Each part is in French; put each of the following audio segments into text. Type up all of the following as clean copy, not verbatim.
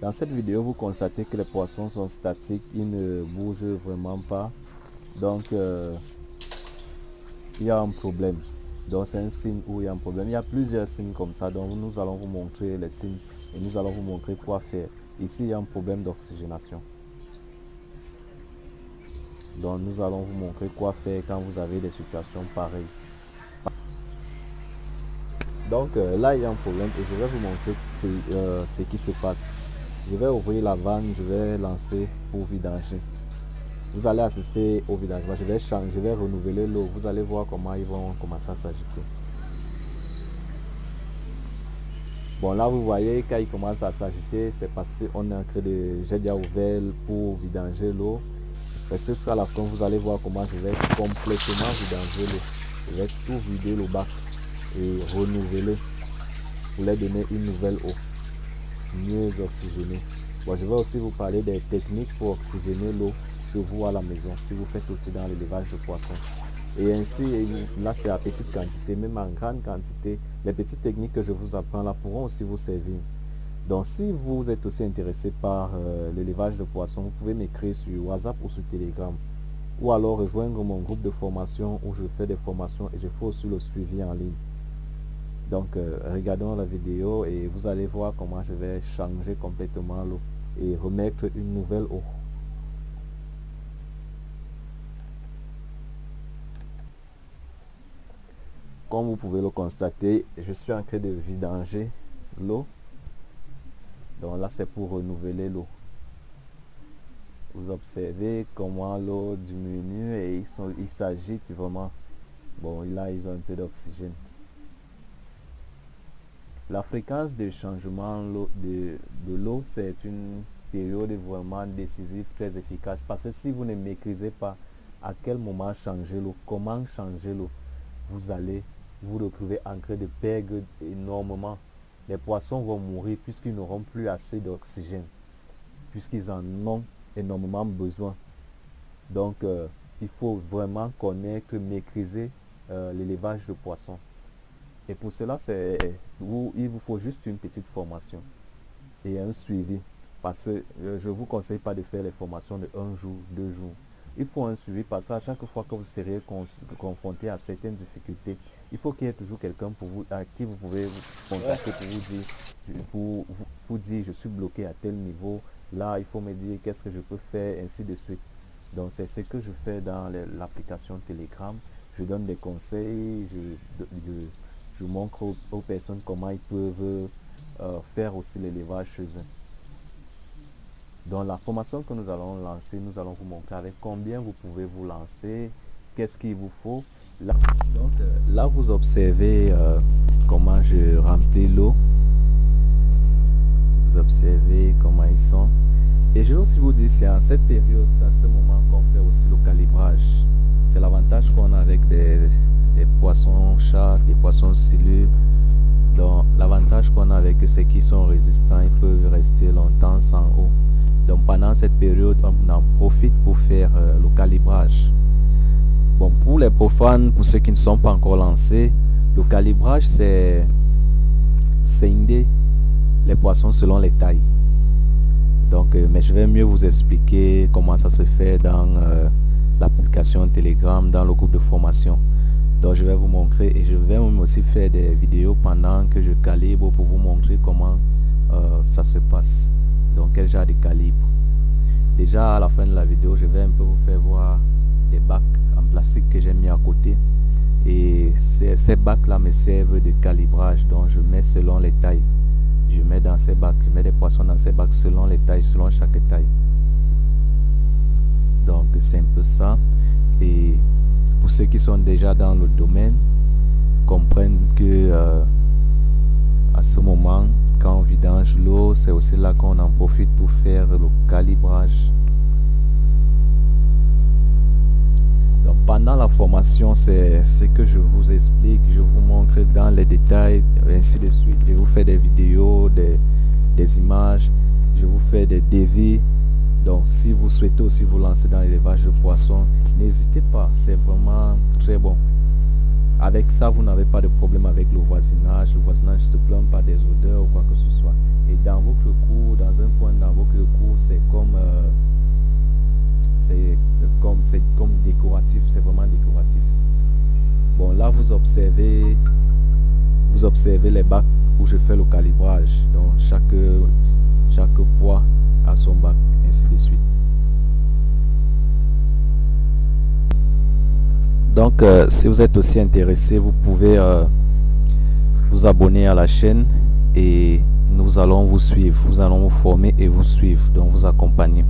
Dans cette vidéo, vous constatez que les poissons sont statiques, ils ne bougent vraiment pas. Donc, il y a un problème. Donc, c'est un signe où il y a un problème. Il y a plusieurs signes comme ça. Donc, nous allons vous montrer les signes et nous allons vous montrer quoi faire. Ici, il y a un problème d'oxygénation. Donc, nous allons vous montrer quoi faire quand vous avez des situations pareilles. Donc, là, il y a un problème et je vais vous montrer ce qui se passe. Je vais ouvrir la vanne, je vais lancer pour vidanger. Vous allez assister au vidagement. Je vais renouveler l'eau. Vous allez voir comment ils vont commencer à s'agiter. Bon, là, vous voyez, quand il commence à s'agiter, c'est parce qu'on est en train de... J'ai déjà ouvert pour vidanger l'eau. Ce sera la fin, vous allez voir comment je vais complètement vidanger l'eau. Je vais tout vider le bac et renouveler pour leur donner une nouvelle eau mieux oxygénée. Bon, je vais aussi vous parler des techniques pour oxygéner l'eau chez vous à la maison, si vous faites aussi dans l'élevage de poissons. Et ainsi, là c'est à petite quantité, même en grande quantité, les petites techniques que je vous apprends là pourront aussi vous servir. Donc si vous êtes aussi intéressé par l'élevage de poissons, vous pouvez m'écrire sur WhatsApp ou sur Telegram. Ou alors rejoindre mon groupe de formation où je fais des formations et je fais aussi le suivi en ligne. Donc regardons la vidéo et vous allez voir comment je vais changer complètement l'eau et remettre une nouvelle eau. Comme vous pouvez le constater, je suis en train de vidanger l'eau. Donc là, c'est pour renouveler l'eau. Vous observez comment l'eau diminue et ils s'agitent vraiment. Bon, là, ils ont un peu d'oxygène. La fréquence de changement de l'eau, c'est une période vraiment décisive, très efficace. Parce que si vous ne maîtrisez pas à quel moment changer l'eau, comment changer l'eau, vous allez vous retrouver en train de perdre énormément. Les poissons vont mourir puisqu'ils n'auront plus assez d'oxygène, puisqu'ils en ont énormément besoin. Donc, il faut vraiment connaître, maîtriser l'élevage de poissons. Et pour cela, il vous faut juste une petite formation et un suivi. Parce que je ne vous conseille pas de faire les formations de 1 jour, 2 jours. Il faut un suivi parce qu'à chaque fois que vous serez confronté à certaines difficultés, il faut qu'il y ait toujours quelqu'un à qui vous pouvez vous contacter pour dire je suis bloqué à tel niveau. Là, il faut me dire qu'est-ce que je peux faire, ainsi de suite. Donc, c'est ce que je fais dans l'application Telegram. Je donne des conseils, je montre aux personnes comment ils peuvent faire aussi l'élevage chez eux. Dans la formation que nous allons lancer, nous allons vous montrer avec combien vous pouvez vous lancer, qu'est-ce qu'il vous faut. Là, donc, là vous observez comment je remplis l'eau. Vous observez comment ils sont. Et je vais aussi vous dire, c'est à cette période, c'est à ce moment qu'on fait aussi le calibrage. C'est l'avantage qu'on a avec des poissons chats, des poissons silures. Donc l'avantage qu'on a avec eux, c'est qu'ils sont résistants, ils peuvent rester longtemps sans eau. Donc pendant cette période, on en profite pour faire le calibrage. Bon, pour les profanes, pour ceux qui ne sont pas encore lancés, le calibrage c'est scinder les poissons selon les tailles. Donc, mais je vais mieux vous expliquer comment ça se fait dans l'application Telegram, dans le groupe de formation. Donc je vais vous montrer et je vais même aussi faire des vidéos pendant que je calibre pour vous montrer comment ça se passe. Donc quel genre de calibre. Déjà à la fin de la vidéo, je vais un peu vous faire voir les bacs en plastique que j'ai mis à côté. Et ces bacs là me servent de calibrage. Donc je mets selon les tailles. Je mets dans ces bacs, je mets des poissons dans ces bacs selon les tailles, selon chaque taille. Donc c'est un peu ça. Et pour ceux qui sont déjà dans le domaine, comprennent que à ce moment, quand on vidange l'eau, c'est aussi là qu'on en profite pour faire le calibrage. Donc pendant la formation, c'est ce que je vous explique, je vous montre dans les détails, ainsi de suite. Je vous fais des vidéos, des images, je vous fais des devis. Donc si vous souhaitez aussi vous lancer dans l'élevage de poissons, n'hésitez pas, c'est vraiment très bon. Avec ça, vous n'avez pas de problème avec le voisinage ne se plaint pas des odeurs ou quoi que ce soit. Et dans votre cours, dans un point dans votre cours, c'est comme décoratif, c'est vraiment décoratif. Bon, là vous observez les bacs où je fais le calibrage. Donc chaque poids a son bac, ainsi de suite. Donc si vous êtes aussi intéressé, vous pouvez vous abonner à la chaîne et nous allons vous suivre, nous allons vous former et vous suivre, donc vous accompagner.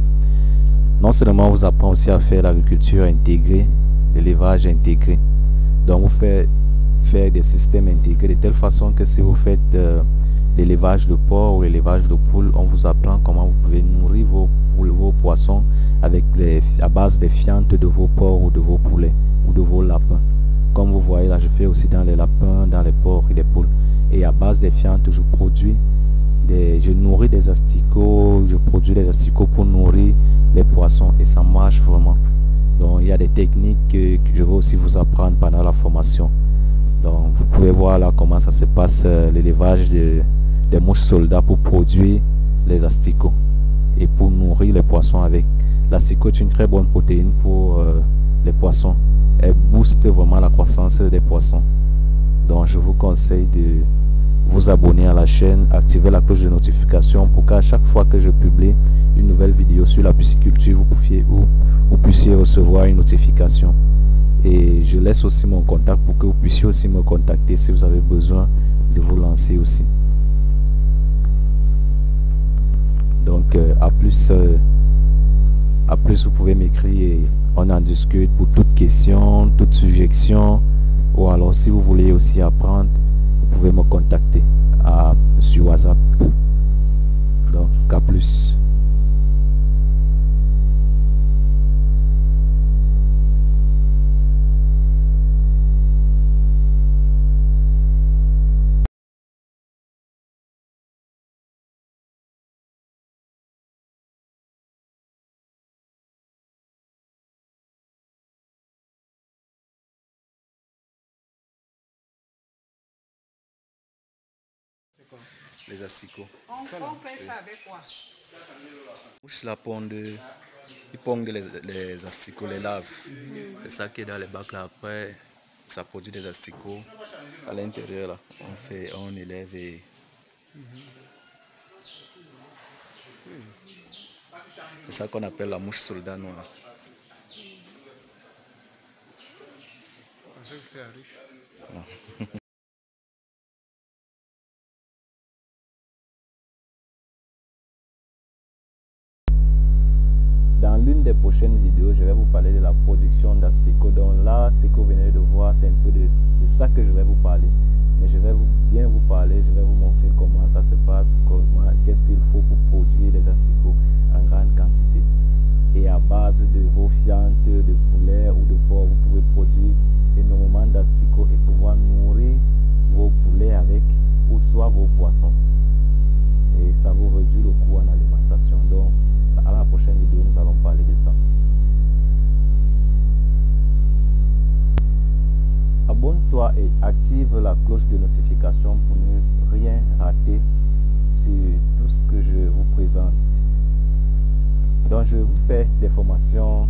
Non seulement vous apprend aussi à faire l'agriculture intégrée, l'élevage intégré, donc vous faites faire des systèmes intégrés de telle façon que si vous faites l'élevage de porc ou l'élevage de poules, on vous apprend comment vous pouvez nourrir vos poissons avec à base des fientes de vos porcs ou de vos poulets ou de vos lapins. Comme vous voyez là, je fais aussi dans les lapins, dans les porcs et les poules. Et à base des fientes, je nourris des asticots, je produis des asticots pour nourrir les poissons et ça marche vraiment. Donc il y a des techniques que je vais aussi vous apprendre pendant la formation. Donc vous pouvez voir là comment ça se passe, l'élevage des mouches soldats pour produire les asticots et pour nourrir les poissons avec. L'asticot est une très bonne protéine pour les poissons. Elle booste vraiment la croissance des poissons. Donc je vous conseille de vous abonner à la chaîne, activer la cloche de notification pour qu'à chaque fois que je publie une nouvelle vidéo sur la pisciculture, vous puissiez recevoir une notification. Et je laisse aussi mon contact pour que vous puissiez aussi me contacter si vous avez besoin de vous lancer aussi. Donc à plus vous pouvez m'écrire et on en discute pour toute question, toute suggestion, ou alors si vous voulez aussi apprendre, vous pouvez me contacter sur WhatsApp. Donc à plus. Les asticots. On fait ça avec quoi? Mouche la ponde, ils pondent les asticots, les lave. C'est ça qui est dans les bacs là. Après, ça produit des asticots. À l'intérieur là, on élève et... C'est ça qu'on appelle la mouche soldat noire. Je pensais que c'était riche. Non. Dans l'une des prochaines vidéos, je vais vous parler de la production d'asticots. Donc là, ce que vous venez de voir, c'est un peu de ça que je vais vous parler. Mais je vais bien vous parler, je vais vous montrer comment ça se passe, qu'est-ce qu'il faut pour produire des asticots en grande quantité. Et à base de vos fientes de poulet ou de porc, vous pouvez produire énormément d'asticots et pouvoir nourrir vos poulets avec, ou soit vos poissons. Et ça vous réduit le coût en alimentation. Donc, à la prochaine vidéo, nous allons parler de ça. Abonne-toi et active la cloche de notification pour ne rien rater sur tout ce que je vous présente. Donc, je vous fais des formations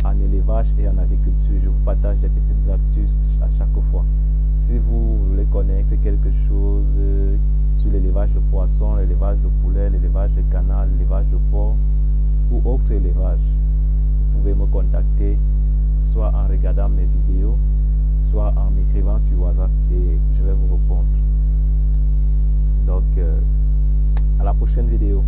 en élevage et en agriculture. Je vous partage des petites astuces à chaque fois. Si vous voulez connaître quelque chose sur l'élevage de poissons, l'élevage de poulet, l'élevage de canard, l'élevage de porc ou autre élevage, vous pouvez me contacter soit en regardant mes vidéos, soit en m'écrivant sur WhatsApp et je vais vous répondre. Donc, à la prochaine vidéo.